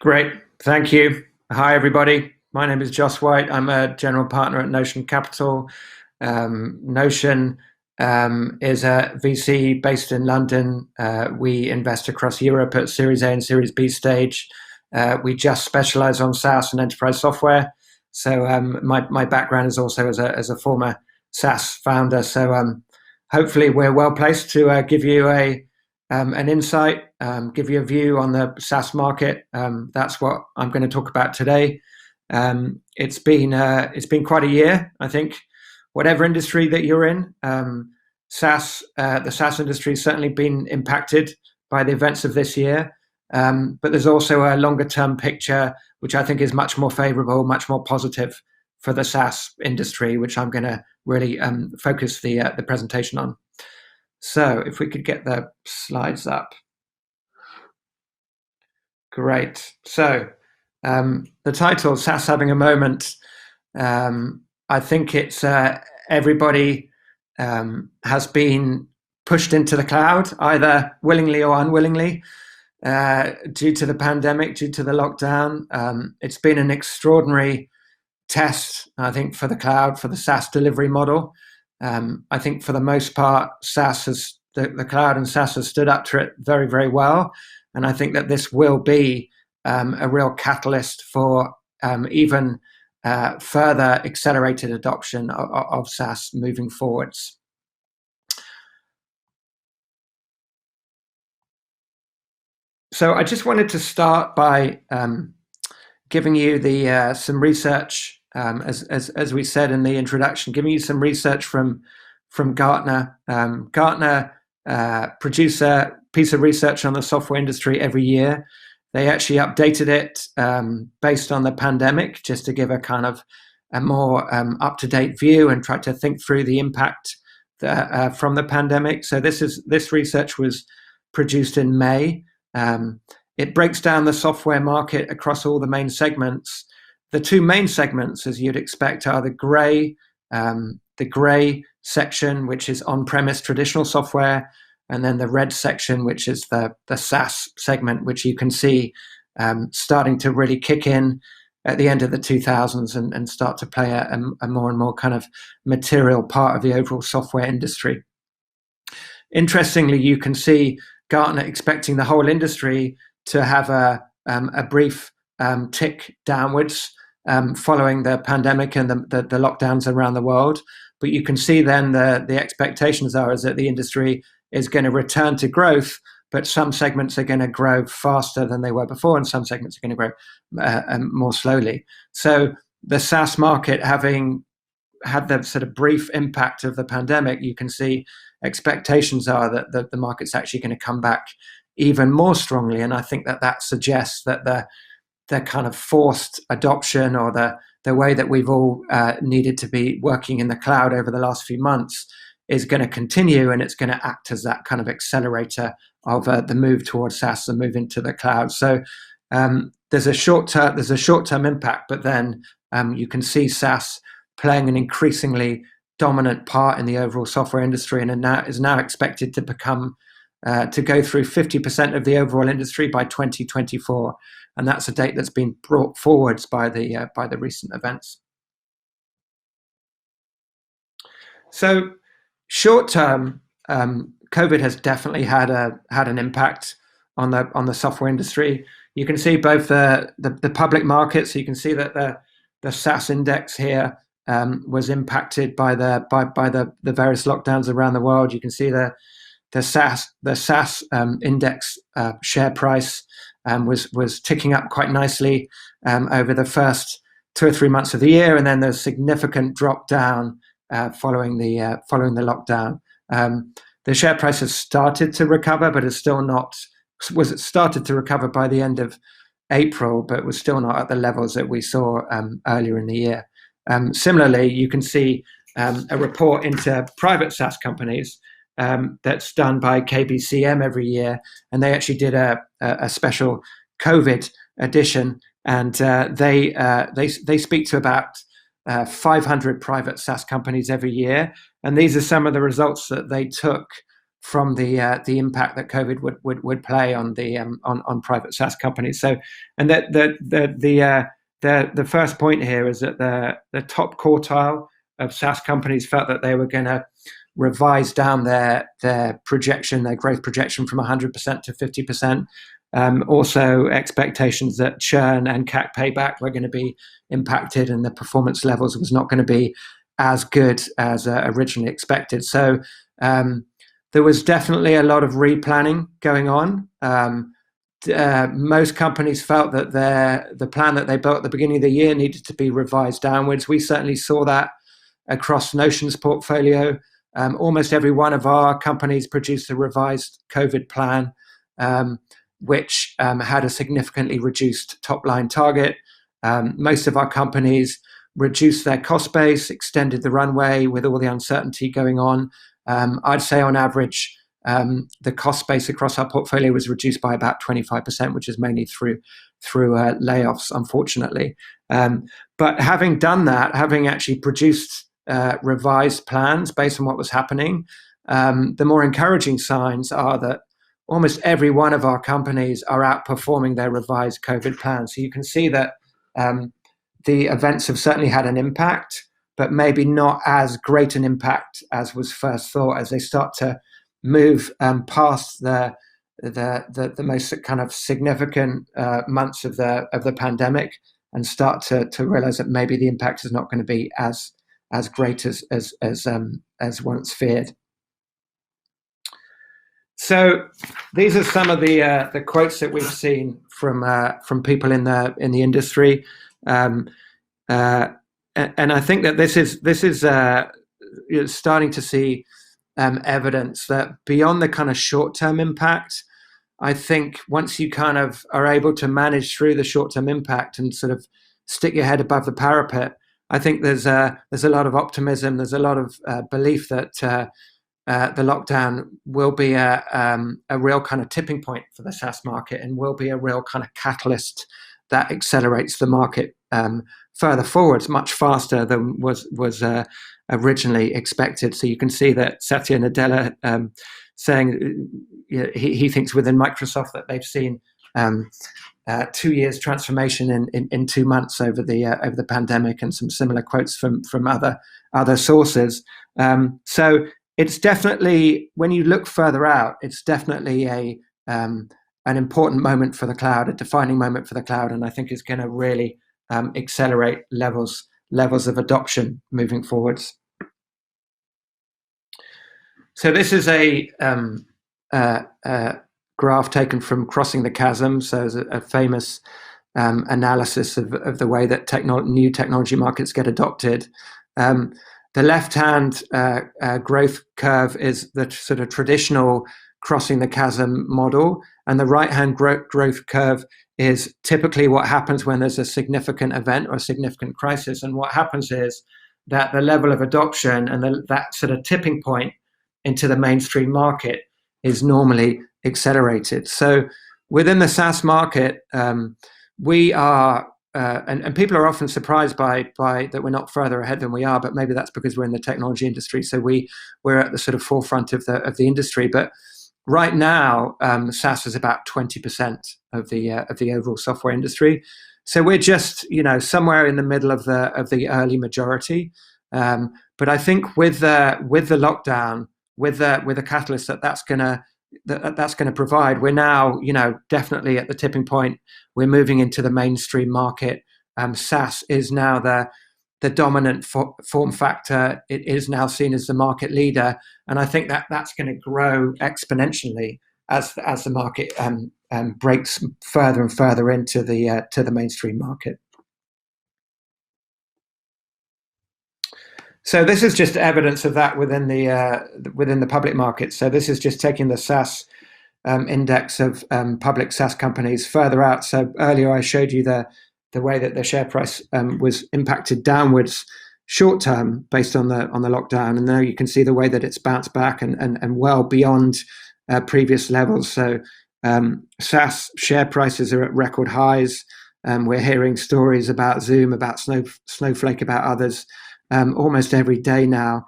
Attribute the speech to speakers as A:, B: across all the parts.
A: Great. Thank you. Hi, everybody. My name is Jos White. I'm a general partner at Notion Capital. Notion is a VC based in London. We invest across Europe at Series A and Series B stage. We just specialize on SaaS and enterprise software. So my background is also as a former SaaS founder. So hopefully we're well placed to give you an insight, give you a view on the SaaS market. That's what I'm going to talk about today. It's been quite a year, I think. Whatever industry that you're in, the SaaS industry has certainly been impacted by the events of this year. But there's also a longer term picture, which I think is much more favorable, much more positive for the SaaS industry, which I'm going to really focus the presentation on. So if we could get the slides up. Great. So the title, SaaS Having a Moment, I think it's everybody has been pushed into the cloud, either willingly or unwillingly, due to the pandemic, due to the lockdown. It's been an extraordinary test, I think, for the cloud, for the SaaS delivery model. I think for the most part, the cloud and SaaS has stood up to it very, very well. And I think that this will be a real catalyst for even further accelerated adoption of SaaS moving forwards. So I just wanted to start by giving you some research. As we said in the introduction, giving you some research from Gartner. Gartner produce a piece of research on the software industry every year. They actually updated it based on the pandemic, just to give a kind of a more up-to-date view and try to think through the impact from the pandemic. So this research was produced in May. It breaks down the software market across all the main segments. The two main segments, as you'd expect, are the grey section, which is on-premise traditional software, and then the red section, which is the SaaS segment, which you can see starting to really kick in at the end of the 2000s and start to play a more and more kind of material part of the overall software industry. Interestingly, you can see Gartner expecting the whole industry to have a brief tick downwards following the pandemic and the lockdowns around the world. But you can see then the expectations is that the industry is going to return to growth, but some segments are going to grow faster than they were before, and some segments are going to grow more slowly. So the SaaS market, having had the sort of brief impact of the pandemic, you can see expectations are that the market's actually going to come back even more strongly. And I think that suggests that the kind of forced adoption or the way that we've all needed to be working in the cloud over the last few months is going to continue, and it's going to act as that kind of accelerator of the move towards SaaS, the move into the cloud. So there's a short-term impact, but then you can see SaaS playing an increasingly dominant part in the overall software industry, and is now expected to become to go through 50% of the overall industry by 2024. And that's a date that's been brought forwards by the recent events. So short term, COVID has definitely had an impact on the software industry. You can see both the public market. So you can see that the SaaS index here was impacted by the various lockdowns around the world. You can see the SaaS index share price was ticking up quite nicely over the first 2 or 3 months of the year, and then there's significant drop down following the lockdown. The share price has started to recover, but it started to recover by the end of April, but was still not at the levels that we saw earlier in the year. Similarly, you can see a report into private SaaS companies that's done by KBCM every year, and they actually did a special COVID edition, and they speak to about 500 private SaaS companies every year, and these are some of the results that they took from the impact that COVID would play on the on private SaaS companies. So, and the first point here is that the top quartile of SaaS companies felt that they were going to revise down their projection, their growth projection, from 100% to 50%. Also, expectations that churn and CAC payback were going to be impacted, and the performance levels was not going to be as good as originally expected. So there was definitely a lot of replanning going on. Most companies felt that the plan that they built at the beginning of the year needed to be revised downwards. We certainly saw that across Notion's portfolio. Almost every one of our companies produced a revised COVID plan, which had a significantly reduced top-line target. Most of our companies reduced their cost base, extended the runway with all the uncertainty going on. I'd say on average, the cost base across our portfolio was reduced by about 25%, which is mainly through layoffs, unfortunately. But having done that, having actually produced revised plans based on what was happening, the more encouraging signs are that almost every one of our companies are outperforming their revised COVID plans. So you can see that the events have certainly had an impact, but maybe not as great an impact as was first thought, as they start to move past the most kind of significant months of the pandemic, and start to realize that maybe the impact is not going to be as great as once feared. So these are some of the quotes that we've seen from people in the industry, and I think that this is starting to see evidence that beyond the kind of short-term impact, I think once you kind of are able to manage through the short-term impact and sort of stick your head above the parapet, I think there's a lot of optimism. There's a lot of belief that the lockdown will be a real kind of tipping point for the SaaS market, and will be a real kind of catalyst that accelerates the market further forwards much faster than was originally expected. So you can see that Satya Nadella saying he thinks within Microsoft that they've seen 2 years transformation in 2 months over the pandemic, and some similar quotes from other sources. So it's definitely, when you look further out, it's definitely an important moment for the cloud, a defining moment for the cloud, and I think is going to really accelerate levels of adoption moving forwards. So this is a graph taken from Crossing the Chasm. So it's a famous analysis of the way that new technology markets get adopted. The left-hand growth curve is the sort of traditional Crossing the Chasm model, and the right-hand growth curve is typically what happens when there's a significant event or a significant crisis. And what happens is that the level of adoption and that sort of tipping point into the mainstream market is normally accelerated. So within the SaaS market, we are, and people are often surprised by that we're not further ahead than we are, but maybe that's because we're in the technology industry, so we're at the sort of forefront of the industry. But right now, SaaS is about 20% of the overall software industry. So we're just somewhere in the middle of the early majority. But I think with the lockdown, with the catalyst that's going to provide, we're now definitely at the tipping point. We're moving into the mainstream market. SaaS is now the dominant form factor. It is now seen as the market leader, and I think that's going to grow exponentially as the market breaks further and further into the mainstream market. So this is just evidence of that within the public market. So this is just taking the SaaS index of public SaaS companies further out. So earlier I showed you the way that the share price was impacted downwards short term based on the lockdown, and now you can see the way that it's bounced back and well beyond previous levels. So SaaS share prices are at record highs. We're hearing stories about Zoom, about Snowflake, about others almost every day now.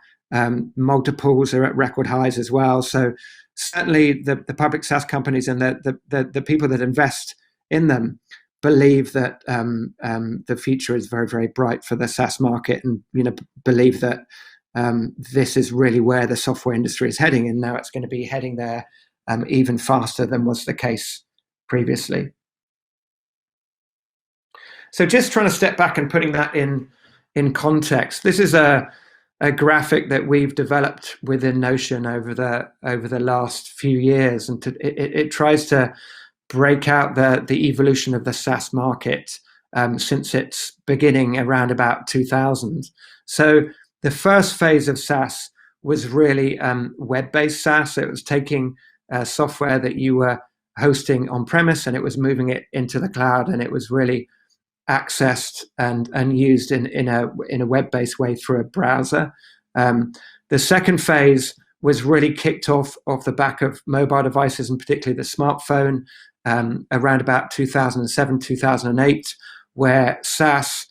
A: Multiples are at record highs as well. So certainly the public SaaS companies and the people that invest in them believe that the future is very, very bright for the SaaS market, and believe that this is really where the software industry is heading, and now it's going to be heading there even faster than was the case previously. So just trying to step back and putting that in context. This is a graphic that we've developed within Notion over the last few years, and it tries to break out the evolution of the SaaS market since its beginning around about 2000. So the first phase of SaaS was really web-based SaaS. It was taking software that you were hosting on premise, and it was moving it into the cloud, and it was really accessed and used in a web-based way through a browser. The second phase was really kicked off the back of mobile devices, and particularly the smartphone, around about 2007, 2008, where SaaS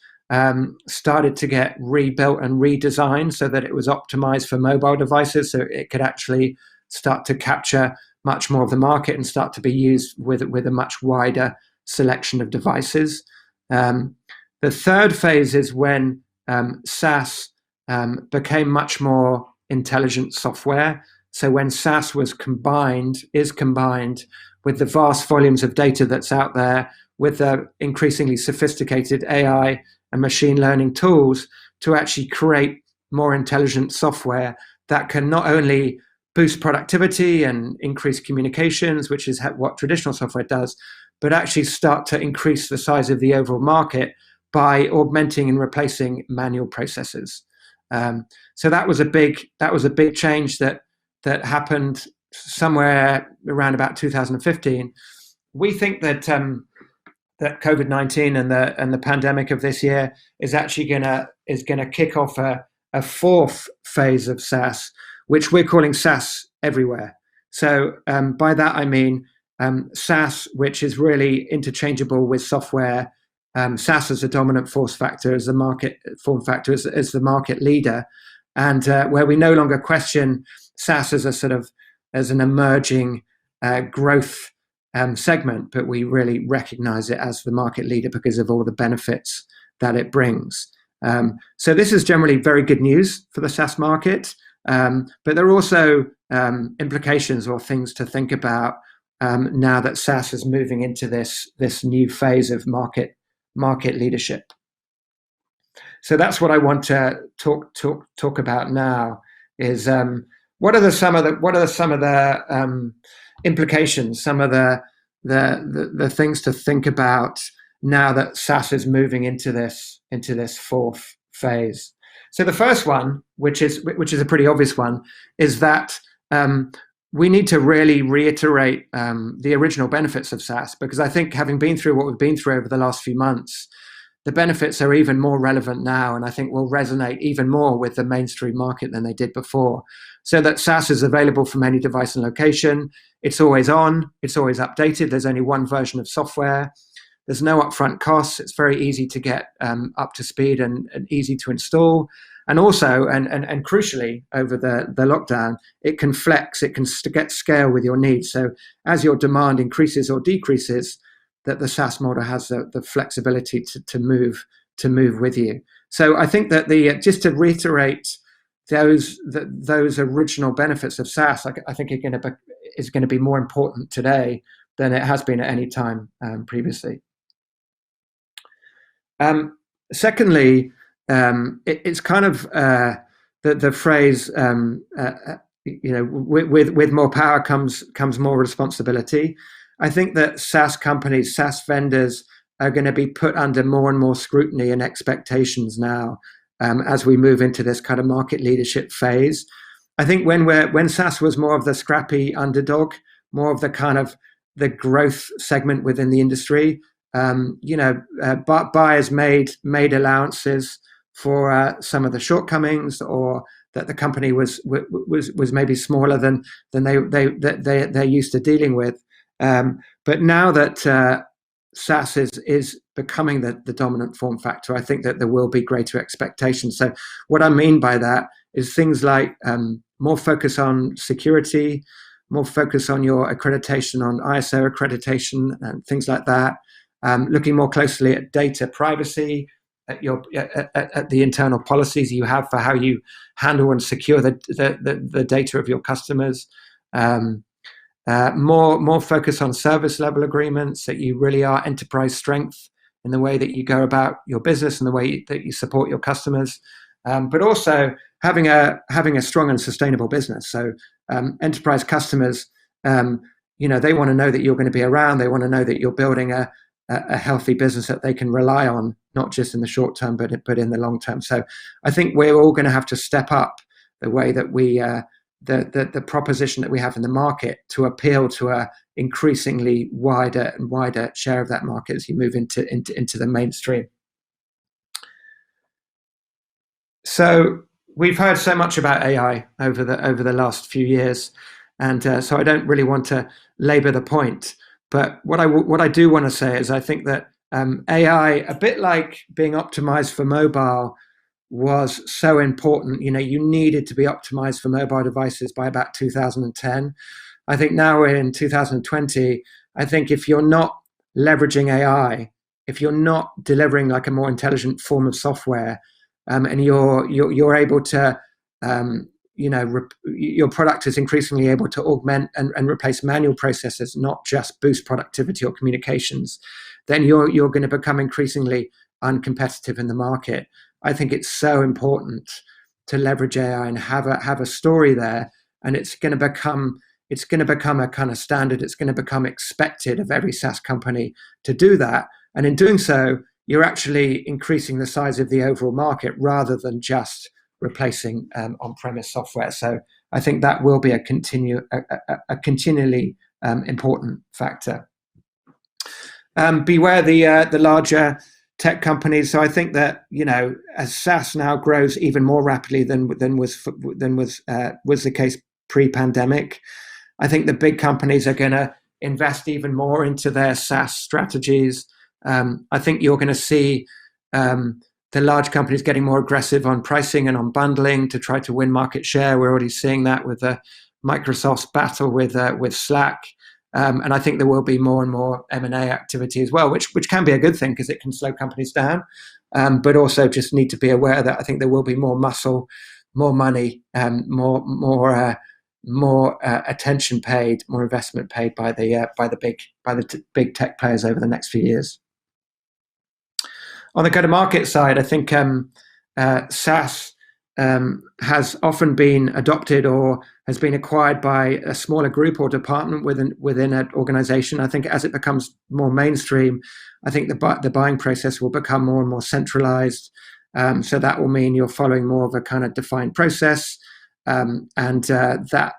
A: started to get rebuilt and redesigned so that it was optimized for mobile devices, so it could actually start to capture much more of the market and start to be used with a much wider selection of devices. The third phase is when SaaS became much more intelligent software. So when SaaS is combined with the vast volumes of data that's out there, with the increasingly sophisticated AI and machine learning tools to actually create more intelligent software that can not only boost productivity and increase communications, which is what traditional software does, but actually start to increase the size of the overall market by augmenting and replacing manual processes. So that was a big change that happened somewhere around about 2015. We think that that COVID-19 and the pandemic of this year is actually gonna kick off a fourth phase of SaaS, which we're calling SaaS everywhere. So by that I mean SaaS, which is really interchangeable with software. SaaS as a dominant force factor, as a market form factor, as the market leader, and where we no longer question SaaS as an emerging growth segment, but we really recognize it as the market leader because of all the benefits that it brings. So this is generally very good news for the SaaS market, but there are also implications or things to think about now that SaaS is moving into this new phase of market leadership. So that's what I want to talk about now. Is what are some of the implications, some of the things to think about now that SaaS is moving into this fourth phase. So the first one, which is a pretty obvious one, is that we need to really reiterate the original benefits of SaaS, because I think, having been through what we've been through over the last few months, the benefits are even more relevant now, and I think will resonate even more with the mainstream market than they did before. So that SaaS is available from any device and location. It's always on. It's always updated. There's only one version of software. There's no upfront costs. It's very easy to get up to speed and easy to install. And also, and crucially, over the lockdown, it can flex, it can get scale with your needs. So as your demand increases or decreases, that the SaaS model has the flexibility to move with you. So I think that just to reiterate those original benefits of SaaS, I think is going to be more important today than it has been at any time previously. Secondly, it's kind of the phrase, with more power comes more responsibility. I think that SaaS companies, SaaS vendors, are going to be put under more and more scrutiny and expectations now as we move into this kind of market leadership phase. I think when SaaS was more of the scrappy underdog, more of the kind of the growth segment within the industry, buyers made allowances for some of the shortcomings, or that the company was maybe smaller than they're used to dealing with. But now that SaaS is becoming the dominant form factor, I think that there will be greater expectations. So what I mean by that is things like more focus on security, more focus on your accreditation, on ISO accreditation and things like that. Looking more closely at data privacy, at the internal policies you have for how you handle and secure the data of your customers. More focus on service level agreements, that you really are enterprise strength in the way that you go about your business and the way that you support your customers, but also having a strong and sustainable business. So enterprise customers, they want to know that you're going to be around. They want to know that you're building a healthy business that they can rely on, not just in the short term, but in the long term. So I think we're all going to have to step up the way that we the proposition that we have in the market to appeal to a increasingly wider and wider share of that market as you move into the mainstream. So we've heard so much about AI over the last few years, and so I don't really want to labor the point. But what I do want to say is I think that AI, a bit like being optimized for mobile, was so important. You needed to be optimized for mobile devices by about 2010. I think now we're in 2020. I think if you're not leveraging AI, if you're not delivering like a more intelligent form of software, and you're able to, your product is increasingly able to augment and replace manual processes, not just boost productivity or communications, then you're going to become increasingly uncompetitive in the market. I think it's so important to leverage AI and have a story there, and it's going to become a kind of standard. It's going to become expected of every SaaS company to do that, and in doing so, you're actually increasing the size of the overall market rather than just replacing on-premise software. So I think that will be a continually important factor. Beware the larger tech companies. So I think that as SaaS now grows even more rapidly than was the case pre-pandemic, I think the big companies are going to invest even more into their SaaS strategies. I think you're going to see the large companies getting more aggressive on pricing and on bundling to try to win market share. We're already seeing that with Microsoft's battle with Slack. And I think there will be more and more M&A activity as well, which can be a good thing because it can slow companies down, but also just need to be aware that I think there will be more muscle, more money, more attention paid, more investment paid by the big tech players over the next few years. On the go-to-market side, I think SaaS has often been adopted or has been acquired by a smaller group or department within an organization. I think as it becomes more mainstream, I think the buying process will become more and more centralized. So that will mean you're following more of a kind of defined process, and that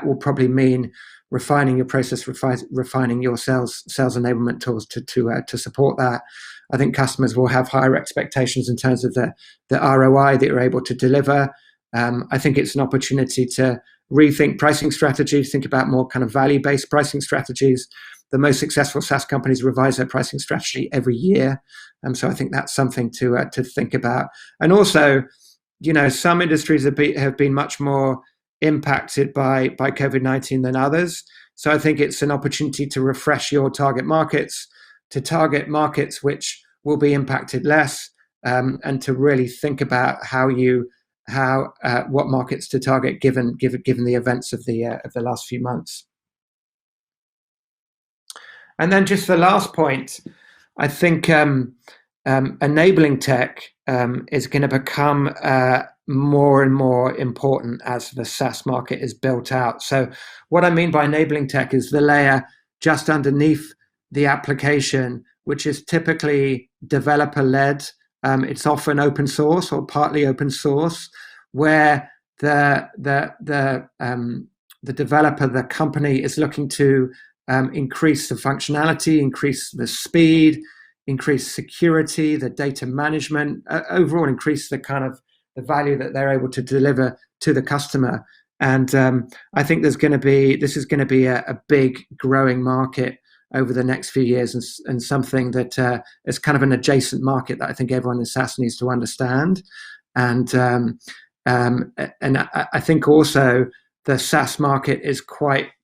A: will probably mean refining your process, refining your sales enablement tools to support that. I think customers will have higher expectations in terms of the ROI that you're able to deliver. I think it's an opportunity to rethink pricing strategies, think about more kind of value-based pricing strategies. The most successful SaaS companies revise their pricing strategy every year. So I think that's something to think about. And also, some industries have been much more impacted by COVID-19 than others. So I think it's an opportunity to refresh your target markets, to target markets which will be impacted less, and to really think about what markets to target given the events of the last few months. And then just the last point, I think enabling tech is going to become more and more important as the SaaS market is built out. So what I mean by enabling tech is the layer just underneath the application, which is typically developer-led. It's often open source or partly open source, where the developer, the company, is looking to increase the functionality, increase the speed, increase security, the data management, overall increase the kind of the value that they're able to deliver to the customer. And I think this is going to be a big growing market over the next few years, and something that is kind of an adjacent market that I think everyone in SaaS needs to understand. And I think also the SaaS market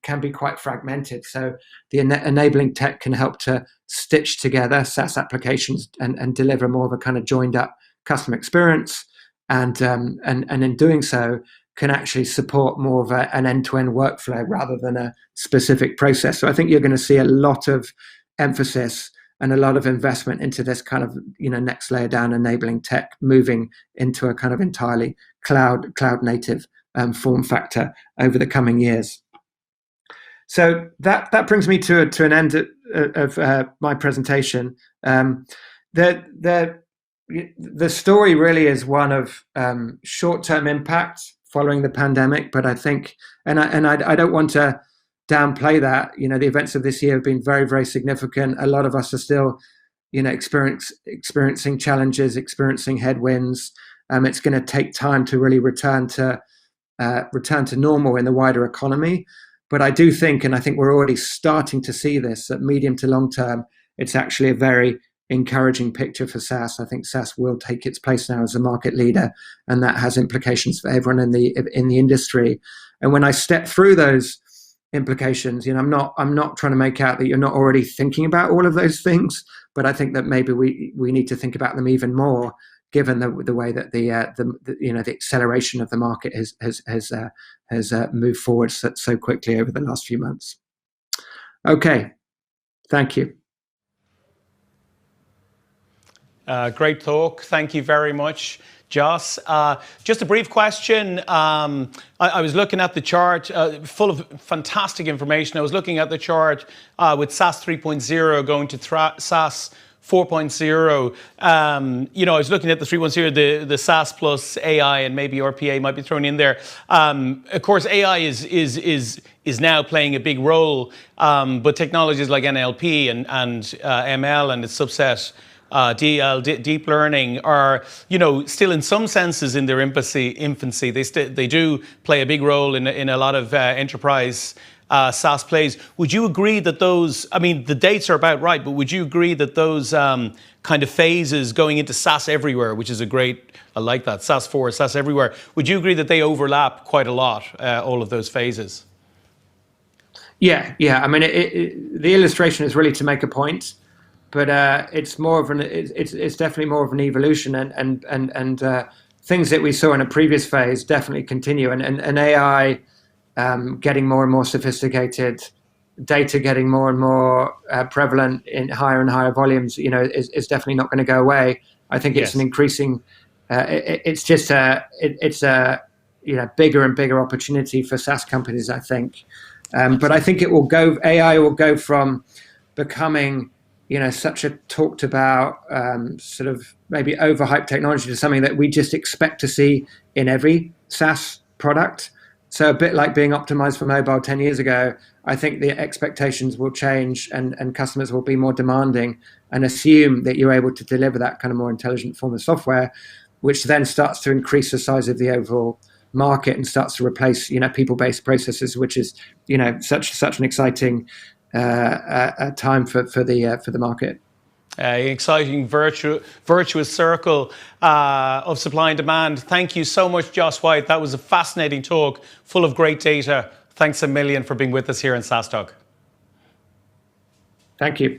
A: can be quite fragmented. So the enabling tech can help to stitch together SaaS applications and deliver more of a kind of joined up customer experience, and in doing so can actually support more of an end-to-end workflow rather than a specific process. So I think you're going to see a lot of emphasis and a lot of investment into this kind of next layer down enabling tech, moving into a kind of entirely cloud native form factor over the coming years. So that brings me to an end of my presentation. The story really is one of short-term impact following the pandemic, but I think, and I don't want to downplay that. The events of this year have been very, very significant. A lot of us are still, experiencing challenges, experiencing headwinds. It's going to take time to really return to normal in the wider economy. But I do think, and I think we're already starting to see this, that medium to long term, it's actually a very encouraging picture for SaaS. I think SaaS will take its place now as a market leader, and that has implications for everyone in the industry. And when I step through those implications, I'm not trying to make out that you're not already thinking about all of those things, but I think that maybe we need to think about them even more, given the way that the acceleration of the market has moved forward so quickly over the last few months. Okay, thank you.
B: Great talk. Thank you very much, Jos. Just a brief question. I was looking at the chart, full of fantastic information. I was looking at the chart with SaaS 3.0 going to SaaS 4.0. I was looking at the 3.0, the SaaS plus AI, and maybe RPA might be thrown in there. Of course, AI is now playing a big role, but technologies like NLP and ML and its subset, DL, deep learning, are still in some senses in their infancy. They do play a big role in a lot of enterprise SaaS plays. Would you agree that those, the dates are about right, but would you agree that those kind of phases going into SaaS everywhere, which is I like that, SaaS 4, SaaS everywhere, would you agree that they overlap quite a lot, all of those phases?
A: Yeah. The illustration is really to make a point, but it's definitely more of an evolution, and things that we saw in a previous phase definitely continue, and AI getting more and more sophisticated, data getting more and more prevalent in higher and higher volumes, is definitely not going to go away. I think it's an increasing, it's a bigger and bigger opportunity for SaaS companies, I think. But I think AI will go from becoming, such a talked about sort of maybe overhyped technology to something that we just expect to see in every SaaS product. So a bit like being optimized for mobile 10 years ago, I think the expectations will change, and customers will be more demanding and assume that you're able to deliver that kind of more intelligent form of software, which then starts to increase the size of the overall market and starts to replace, people-based processes, which is, such an exciting time for the market.
B: Exciting virtuous circle of supply and demand. Thank you so much, Jos White. That was a fascinating talk, full of great data. Thanks a million for being with us here in SaaS Talk.
A: Thank you.